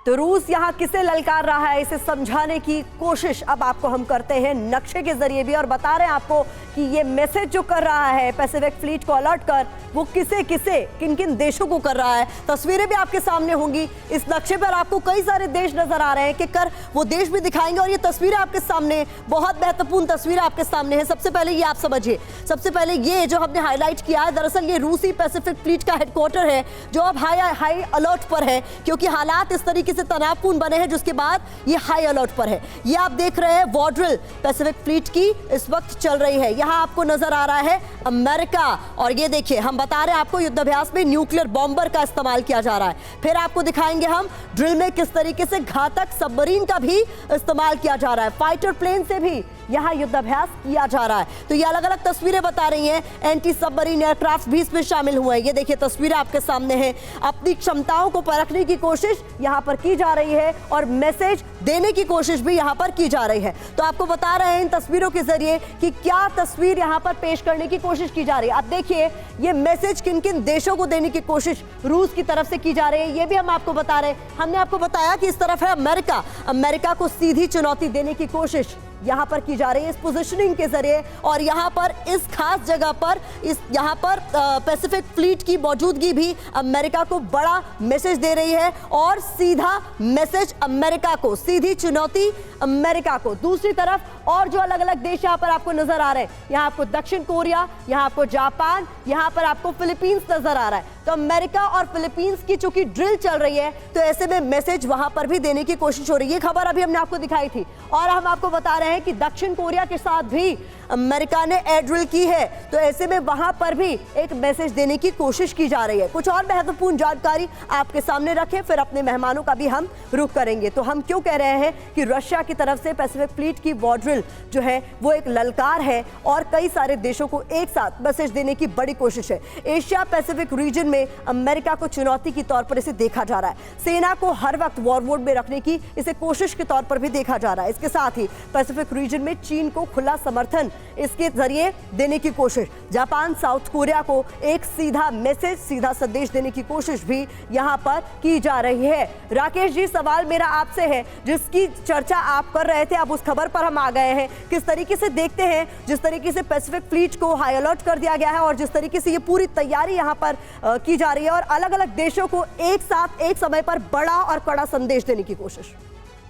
तो रूस यहां किसे ललकार रहा है, इसे समझाने की कोशिश अब आपको हम करते हैं नक्शे के जरिए भी, और बता रहे हैं आपको कि ये मैसेज जो कर रहा है पैसिफिक फ्लीट को अलर्ट कर, वो किसे किसे, किन किन देशों को कर रहा है। तस्वीरें भी आपके सामने होंगी। इस नक्शे पर आपको कई सारे देश नजर आ रहे हैं कि कर वो देश भी दिखाएंगे और ये तस्वीरें आपके सामने, बहुत महत्वपूर्ण तस्वीरें आपके सामने है। सबसे पहले ये आप समझिए, सबसे पहले ये जो हमने हाईलाइट किया है, दरअसल ये रूसी पैसिफिक फ्लीट का हेडक्वार्टर है जो अब हाई अलर्ट पर है, क्योंकि हालात इस तरीके से तनावपूर्ण बने हैं जिसके बाद ये हाई अलर्ट पर है। ये आप देख रहे हैं वॉर ड्रिल पैसिफिक फ्लीट की इस वक्त चल रही है। यहां आपको नजर आ रहा है अमेरिका, और ये देखिए हम बता रहे हैं आपको युद्धाभ्यास में न्यूक्लियर बॉम्बर का इस्तेमाल किया जा रहा है। फिर आपको दिखाएंगे हम ड्रिल में किस तरीके से घातक सबमरीन का भी इस्तेमाल किया जा रहा है। फाइटर प्लेन से भी यहां युद्धाभ्यास किया जा रहा है। तो ये अलग अलग तस्वीरें बता रही हैं। एंटी सबमरीन एयरक्राफ्ट भी इसमें शामिल हुए हैं। ये देखिए तस्वीरें आपके सामने हैं। अपनी क्षमताओं को परखने की कोशिश यहां पर की जा रही है और मैसेज देने की कोशिश भी यहां पर की जा रही है। तो आपको बता रहे हैं इन तस्वीरों के जरिए कि क्या तस्वीर यहां पर पेश करने की कोशिश की जा रही है। आप देखिए ये मैसेज किन किन देशों को देने की कोशिश रूस की तरफ से की जा रही है, ये भी हम आपको बता रहे हैं। हमने आपको बताया कि इस तरफ है अमेरिका। अमेरिका को सीधी चुनौती देने की कोशिश यहां पर की जा रही है इस पोजीशनिंग के जरिए, और यहां पर इस खास जगह पर यहां पर पैसिफिक फ्लीट की मौजूदगी भी अमेरिका को बड़ा मैसेज दे रही है और सीधा मैसेज अमेरिका को, सीधी चुनौती अमेरिका को। दूसरी तरफ और जो अलग अलग देश यहां पर आपको नजर आ रहे हैं, यहां आपको दक्षिण कोरिया, यहां आपको जापान, यहां पर आपको फिलीपींस नजर आ रहा है। तो अमेरिका और फिलीपींस की चूंकि ड्रिल चल रही है, तो ऐसे में मैसेज वहां पर भी देने की कोशिश हो रही है। खबर अभी हमने आपको दिखाई थी, और हम आपको बता रहे हैं कि दक्षिण कोरिया के साथ भी अमेरिका ने एयर ड्रिल की है। तो ऐसे में वहां पर भी एक मैसेज देने की कोशिश की जा रही है। कुछ और महत्वपूर्ण जानकारी आपके सामने रखें, फिर अपने मेहमानों का भी हम रुख करेंगे। तो हम क्यों कह रहे हैं कि रशिया की तरफ से पैसिफिक फ्लीट की वॉर ड्रिल जो है वो एक ललकार है और कई सारे देशों को एक साथ मैसेज देने की बड़ी कोशिश है। एशिया पैसिफिक रीजन में अमेरिका को चुनौती के तौर पर इसे देखा जा रहा है। सेना को हर वक्त वॉर मोड में रखने की इसे कोशिश के तौर पर भी देखा जा रहा है। इसके साथ ही पैसिफिक रीजन में चीन को खुला समर्थन इसके जरिए देने की कोशिश, जापान, साउथ कोरिया को एक सीधा मैसेज, सीधा संदेश देने की कोशिश भी यहां पर की जा रही है। राकेश जी, सवाल मेरा आपसे है, जिसकी चर्चा आप कर रहे थे, अब उस खबर पर हम आ गए हैं। किस तरीके से देखते हैं जिस तरीके से पैसिफिक फ्लीट को हाई अलर्ट कर दिया गया है और जिस तरीके से ये पूरी तैयारी यहां पर की जा रही है और अलग अलग देशों को एक साथ एक समय पर बड़ा और कड़ा संदेश देने की कोशिश।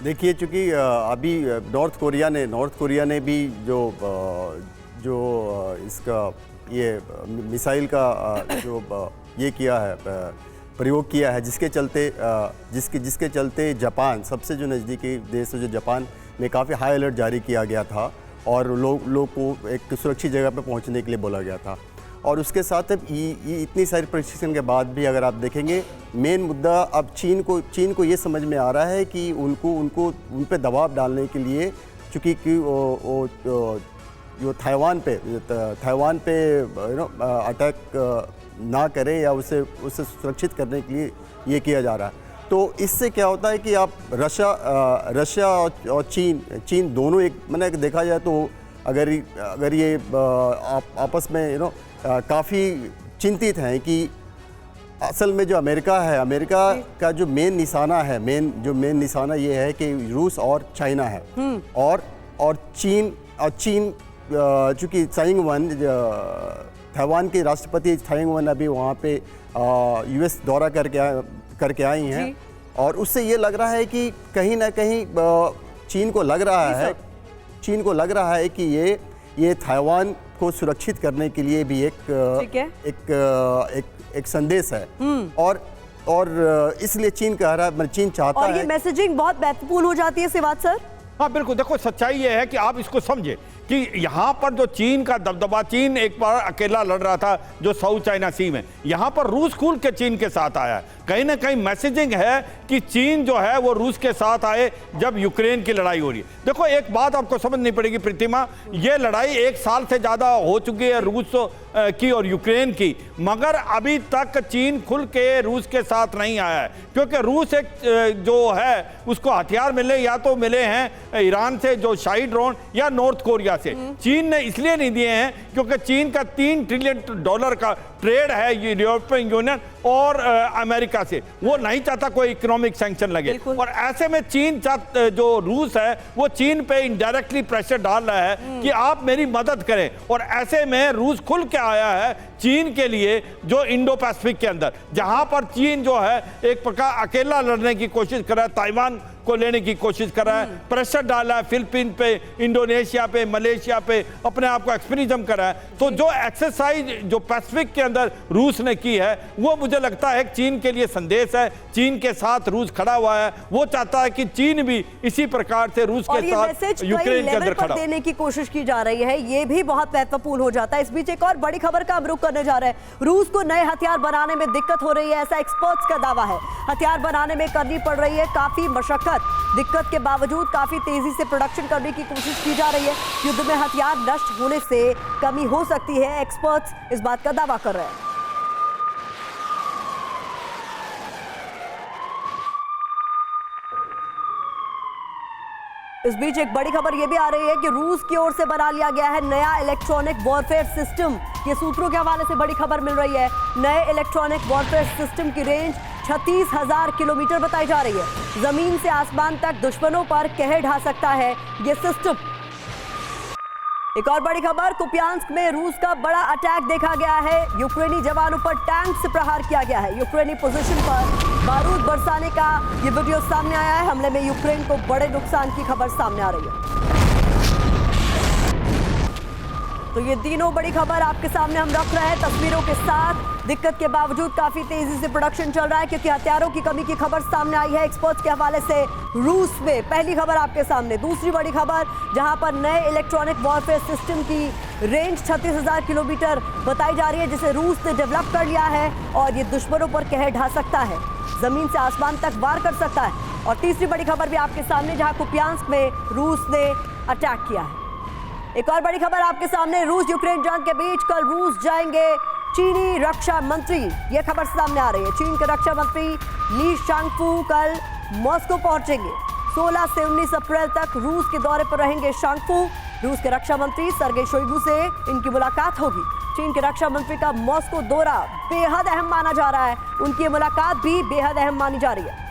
देखिए, चूँकि अभी नॉर्थ कोरिया ने भी जो इसका ये मिसाइल का जो ये किया है, प्रयोग किया है, जिसके चलते जापान, सबसे जो नज़दीकी देश है जो जापान में काफ़ी हाई अलर्ट जारी किया गया था और लोग को एक सुरक्षित जगह पे पहुंचने के लिए बोला गया था। और उसके साथ अब ये इतनी सारी प्रशिक्षण के बाद भी अगर आप देखेंगे, मेन मुद्दा अब चीन को ये समझ में आ रहा है कि उन पे दबाव डालने के लिए, चूँकि जो ताइवान पे अटैक ना करे या उसे सुरक्षित करने के लिए ये किया जा रहा है। तो इससे क्या होता है कि आप रशिया और चीन दोनों एक मैंने देखा जाए तो अगर ये आपस में काफ़ी चिंतित हैं कि असल में जो अमेरिका का जो मेन निशाना है, मेन निशाना ये है कि रूस और चाइना है। और और चीन चूँकि tsai ing-wen ताइवान के राष्ट्रपति tsai ing-wen अभी वहाँ पे US दौरा करके आई हैं, और उससे ये लग रहा है कि कहीं ना कहीं चीन को लग रहा है कि ये ताइवान को सुरक्षित करने के लिए भी एक संदेश है, और इसलिए चीन चाहता है। और ये मैसेजिंग बहुत महत्वपूर्ण हो जाती है सिवात सर। हाँ बिल्कुल, देखो सच्चाई ये है कि आप इसको समझे कि यहाँ पर जो चीन का दबदबा, चीन एक बार अकेला लड़ रहा था जो साउथ चाइना सी में, यहाँ पर रूस खुल के चीन के साथ आया है। कहीं ना कहीं मैसेजिंग है कि चीन जो है वो रूस के साथ आए जब यूक्रेन की लड़ाई हो रही है। देखो एक बात आपको समझनी पड़ेगी प्रीतिमा, ये लड़ाई 1 साल से ज़्यादा हो चुकी है रूस की और यूक्रेन की, मगर अभी तक चीन खुल के रूस के साथ नहीं आया है, क्योंकि रूस एक जो है उसको हथियार मिले, या तो मिले हैं ईरान से जो शाही ड्रोन, या नॉर्थ कोरिया से। चीन ने इसलिए नहीं दिए हैं क्योंकि चीन का $3 ट्रिलियन का ट्रेड है यूरोपियन यूनियन और अमेरिका से, वो नहीं चाहता कोई इकोनॉमिक सैंक्शन लगे। और ऐसे में चीन जो रूस है वो चीन पे इनडायरेक्टली प्रेशर डाल रहा है कि आप मेरी मदद करें, और ऐसे में रूस खुल के आया है चीन के लिए जो इंडो पैसिफिक के अंदर, जहां पर चीन जो है एक प्रकार अकेला लड़ने की कोशिश कर रहा है, ताइवान को लेने की कोशिश कर रहा है, प्रेशर डाला है फिलीपीन पे, इंडोनेशिया पे, मलेशिया पे, अपने आप को एक्सपेरिज्म कर रहा है। तो जो एक्सरसाइज जो पैसिफिक के अंदर रूस ने की है वो मुझे लगता है चीन के लिए संदेश है। चीन के साथ रूस खड़ा हुआ है, वो चाहता है कि चीन भी इसी प्रकार से रूस के साथ यूक्रेन के अंदर खड़ा देने की कोशिश की जा रही है, ये भी बहुत महत्वपूर्ण हो जाता है। इस बीच एक और बड़ी खबर का हम रुख करने जा रहे हैं। रूस को नए हथियार बनाने में दिक्कत हो रही है, ऐसा एक्सपर्ट्स का दावा है। हथियार बनाने में करनी पड़ रही है काफी मशक्कत, दिक्कत के बावजूद काफी तेजी से प्रोडक्शन करने की कोशिश की जा रही है। युद्ध में हथियार नष्ट होने से कमी हो सकती है, एक्सपर्ट्स इस बात का दावा कर रहे हैं। इस बीच एक बड़ी खबर यह भी आ रही है कि रूस की ओर से बना लिया गया है नया इलेक्ट्रॉनिक वॉरफेयर सिस्टम। ये सूत्रों के हवाले से बड़ी खबर मिल रही है। नए इलेक्ट्रॉनिक वॉरफेयर सिस्टम की रेंज 36,000 किलोमीटर बताई जा रही है। जमीन से आसमान तक दुश्मनों पर कहर ढा सकता है ये सिस्टम। एक और बड़ी खबर, कुपियांस्क में रूस का बड़ा अटैक देखा गया है। यूक्रेनी जवानों पर टैंक से प्रहार किया गया है। यूक्रेनी पोजीशन पर बारूद बरसाने का ये वीडियो सामने आया है। हमले में यूक्रेन को बड़े नुकसान की खबर सामने आ रही है। तो ये तीनों बड़ी खबर आपके सामने हम रख रहे हैं तस्वीरों के साथ। दिक्कत के बावजूद काफी तेजी से प्रोडक्शन चल रहा है क्योंकि हथियारों की कमी की खबर सामने आई है एक्सपर्ट्स के हवाले से रूस में। पहली खबर आपके सामने। दूसरी बड़ी खबर, जहां पर नए इलेक्ट्रॉनिक वॉरफेयर सिस्टम की रेंज 36,000 किलोमीटर बताई जा रही है, जिसे रूस ने डेवलप कर लिया है और ये दुश्मनों पर कहर ढा सकता है, जमीन से आसमान तक वार कर सकता है। और तीसरी बड़ी खबर भी आपके सामने, जहां कुपियांस्क में रूस ने अटैक किया है। एक और बड़ी खबर आपके सामने, रूस यूक्रेन जंग के बीच कल रूस जाएंगे चीनी रक्षा मंत्री। यह खबर सामने आ रही है। चीन के रक्षा मंत्री ली शांगफू कल मॉस्को पहुंचेंगे। 16 से 19 अप्रैल तक रूस के दौरे पर रहेंगे शांगफू। रूस के रक्षा मंत्री सर्गेई शोइगु से इनकी मुलाकात होगी। चीन के रक्षा मंत्री का मॉस्को दौरा बेहद अहम माना जा रहा है। उनकी मुलाकात भी बेहद अहम मानी जा रही है।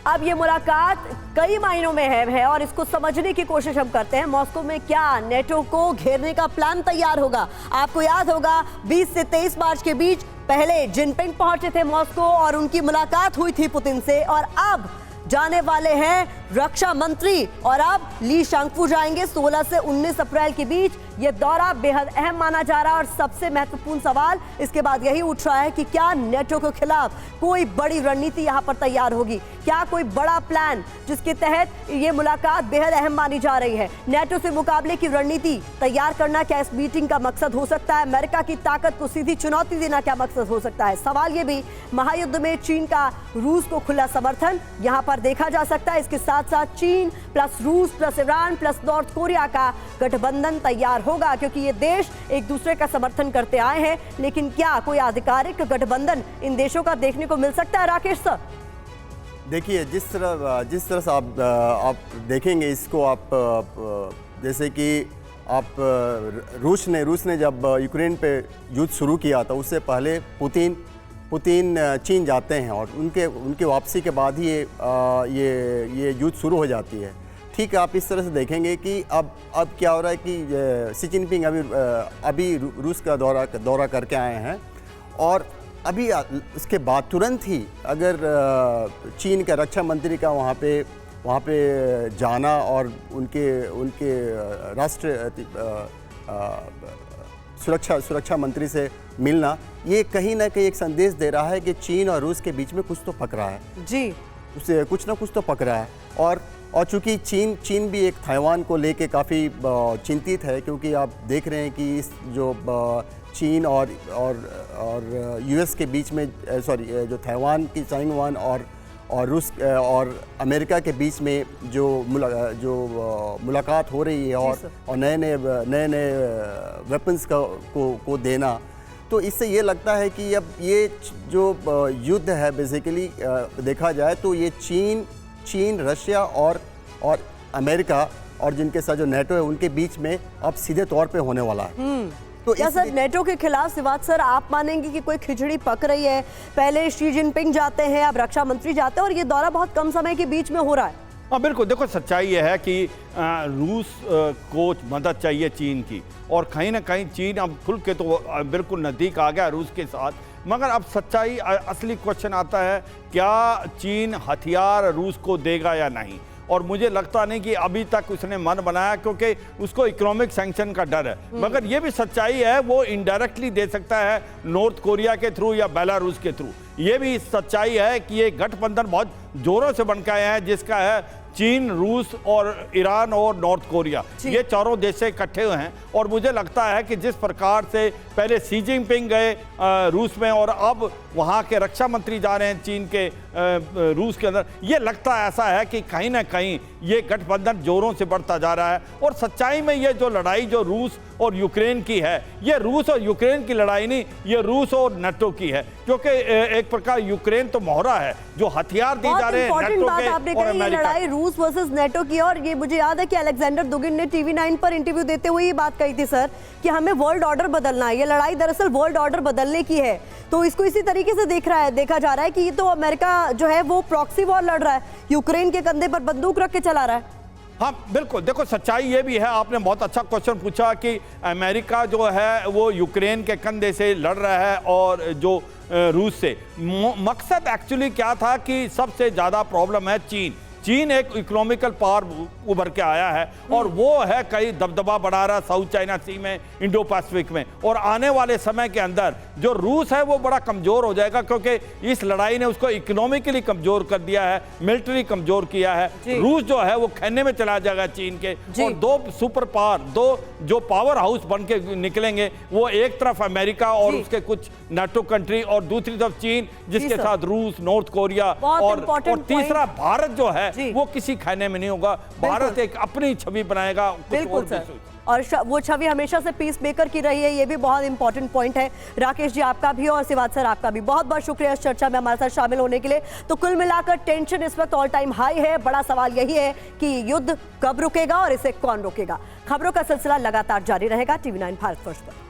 अब ये मुलाकात कई मायनों में है और इसको समझने की कोशिश हम करते हैं। मॉस्को में क्या नेटो को घेरने का प्लान तैयार होगा? आपको याद होगा 20 से 23 मार्च के बीच पहले जिनपिंग पहुंचे थे मॉस्को और उनकी मुलाकात हुई थी पुतिन से, और अब जाने वाले हैं रक्षा मंत्री और अब ली शांगफू जाएंगे 16 से 19 अप्रैल के बीच। यह दौरा बेहद अहम माना जा रहा है और सबसे महत्वपूर्ण सवाल इसके बाद यही उठ रहा है कि क्या नेटो के खिलाफ कोई बड़ी रणनीति यहां पर तैयार होगी? क्या कोई बड़ा प्लान जिसके तहत ये मुलाकात बेहद अहम मानी जा रही है? नेटो से मुकाबले की रणनीति तैयार करना क्या इस मीटिंग का मकसद हो सकता है? अमेरिका की ताकत को सीधी चुनौती देना क्या मकसद हो सकता है? सवाल ये भी, महायुद्ध में चीन का रूस को खुला समर्थन यहां पर देखा जा सकता है। इसके साथ साथ चीन प्लस रूस plus Iran plus north Korea का गठबंधन तैयार होगा, क्योंकि ये देश एक दूसरे का समर्थन करते आए हैं। लेकिन क्या कोई आधिकारिक गठबंधन इन देशों का देखने को मिल सकता है? राकेश सर, देखिए, जिस तरह से आप देखेंगे इसको, आप जैसे कि आप रूस ने जब यूक्रेन पे युद्ध शुरू किया था, उससे पहले पुतिन पुतिन चीन जाते हैं और उनके वापसी के बाद ही ये युद्ध शुरू हो जाती है। ठीक है, आप इस तरह से देखेंगे कि अब क्या हो रहा है कि शी जिनपिंग अभी रूस का दौरा करके आए हैं और अभी उसके बाद तुरंत ही अगर चीन का रक्षा मंत्री का वहाँ पे जाना और उनके राष्ट्र सुरक्षा मंत्री से मिलना, ये कहीं ना कहीं एक संदेश दे रहा है कि चीन और रूस के बीच में कुछ तो पक रहा है जी, उसे कुछ ना कुछ तो पक रहा है। और चूंकि चीन भी एक ताइवान को लेके काफ़ी चिंतित है, क्योंकि आप देख रहे हैं कि इस जो चीन और यूएस के बीच में जो ताइवान की ताइवान और रूस और अमेरिका के बीच में जो मुलाकात हो रही है और नए वेपन्स को देना, तो इससे ये लगता है कि अब ये जो युद्ध है बेसिकली देखा जाए तो ये चीन रशिया और अमेरिका और जिनके साथ जो नेटो है उनके बीच में अब सीधे तौर पे होने वाला है। तो क्या सर नेटो के खिलाफ सिवात सर आप मानेंगे कि कोई खिचड़ी पक रही है? पहले शी जिनपिंग जाते हैं, अब रक्षा मंत्री जाते हैं और ये दौरा बहुत कम समय के बीच में हो रहा है। हाँ बिल्कुल, देखो सच्चाई ये है कि रूस को मदद चाहिए चीन की, और कहीं ना कहीं चीन अब खुल के तो बिल्कुल नज़दीक आ गया रूस के साथ। मगर अब सच्चाई असली क्वेश्चन आता है, क्या चीन हथियार रूस को देगा या नहीं? और मुझे लगता नहीं कि अभी तक उसने मन बनाया, क्योंकि उसको इकोनॉमिक सैंक्शन का डर है। मगर ये भी सच्चाई है वो इनडायरेक्टली दे सकता है नॉर्थ कोरिया के थ्रू या बेलारूस के थ्रू। ये भी सच्चाई है कि ये गठबंधन बहुत जोरों से बन के आया है, जिसका है चीन, रूस और ईरान और नॉर्थ कोरिया, ये चारों देश से इकट्ठे हुए हैं। और मुझे लगता है कि जिस प्रकार से पहले शी जिनपिंग गए रूस में और अब वहाँ के रक्षा मंत्री जा रहे हैं चीन के रूस के अंदर, ये लगता ऐसा है कि कहीं ना कहीं ये गठबंधन जोरों से बढ़ता जा रहा है। और सच्चाई में ये जो लड़ाई जो रूस और यूक्रेन की है, ये रूस और यूक्रेन की लड़ाई नहीं, ये रूस और नेटो की है। क्योंकि एक प्रकार यूक्रेन तो मोहरा है, जो हथियार दिए जा रहे हैं नेटो के और अमेरिका। लड़ाई रूस वर्सेस नेटो की, और ये मुझे याद है कि अलेक्जेंडर दुगिन ने TV9 पर इंटरव्यू देते हुए ये बात कही थी सर कि हमें वर्ल्ड ऑर्डर बदलना है। ये लड़ाई दरअसल वर्ल्ड ऑर्डर बदलने की है। तो इसको इसी तरीके से देखा जा रहा है कि ये तो अमेरिका जो है वो प्रॉक्सी वॉर लड़ रहा है, यूक्रेन के कंधे पर बंदूक रख के चला रहा है। हाँ बिल्कुल, देखो सच्चाई ये भी है, आपने बहुत अच्छा क्वेश्चन पूछा कि अमेरिका जो है वो यूक्रेन के कंधे से लड़ रहा है और जो रूस से। मकसद एक्चुअली क्या था कि सबसे ज़्यादा प्रॉब्लम है चीन एक इकोनॉमिकल पावर उभर के आया है और वो है कई दबदबा बढ़ा रहा साउथ चाइना सी में, इंडो पैसिफिक में। और आने वाले समय के अंदर जो रूस है वो बड़ा कमज़ोर हो जाएगा, क्योंकि इस लड़ाई ने उसको इकोनॉमिकली कमज़ोर कर दिया है, मिलिट्री कमज़ोर किया है। रूस जो है वो खेने में चला जाएगा चीन के, और दो सुपर पावर, दो जो पावर हाउस बन के निकलेंगे, वो एक तरफ अमेरिका और उसके कुछ नाटो कंट्री और दूसरी तरफ चीन, जिसके साथ रूस, नॉर्थ कोरिया और तीसरा भारत जो है वो किसी खाने में नहीं होगा। भारत एक अपनी छवि बनाएगा। बिल्कुल सर, और वो छवि हमेशा से पीस मेकर की रही है, ये भी बहुत इंपॉर्टेंट पॉइंट है। राकेश जी आपका भी और सिवात सर आपका भी बहुत बहुत शुक्रिया इस चर्चा में हमारे साथ शामिल होने के लिए। तो कुल मिलाकर टेंशन इस वक्त ऑल टाइम हाई है। बड़ा सवाल यही है कि युद्ध कब रुकेगा और इसे कौन रोकेगा। खबरों का सिलसिला लगातार जारी रहेगा TV9 भारत फर्स्ट पर।